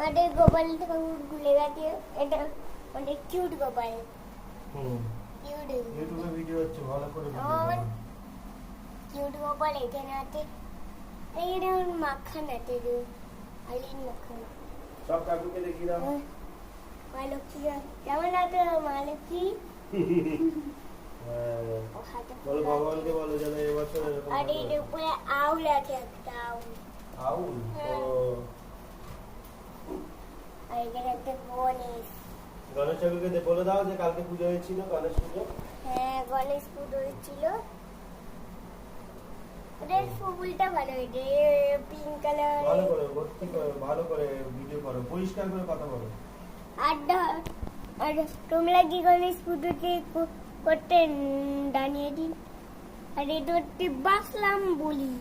আমাদের গোপাল ঠাকুর ভুলে গেছে, এটা অনেক কিউট গোপাল। কিউট ইউটিউবে ভিডিও হচ্ছে, ভালো করে কিউট গোপাল এখানে আছে। এইটা মাখন আছে, আলিন মাখন। সব ঠাকুরকে দেখিয়ে দাও। মা লক্ষ্মী কেমন আছে? মা লক্ষ্মী বলো, ভগবানকে বলো যেন এবছর এরকম। আর এর উপরে আউল আছে, একটা আউল। আউল? আর এখানে একটা গণেশ। গণেশ ঠাকুরকে বলে দাও যে কালকে পুজো হয়েছিল, গণেশ পুজো। হ্যাঁ, গণেশ পুজো হয়েছিল। ওদের ফুলটা ভালো হয়েছে, পিঙ্ক কালার। ভালো করে ভর্তি করে, ভালো করে ভিডিও করো, পরিষ্কার করে কথা বলো। আর তোমরা কি গণেশ পুজোতে করতে দাঁড়িয়ে দিন? আর এটা বাসলাম বলি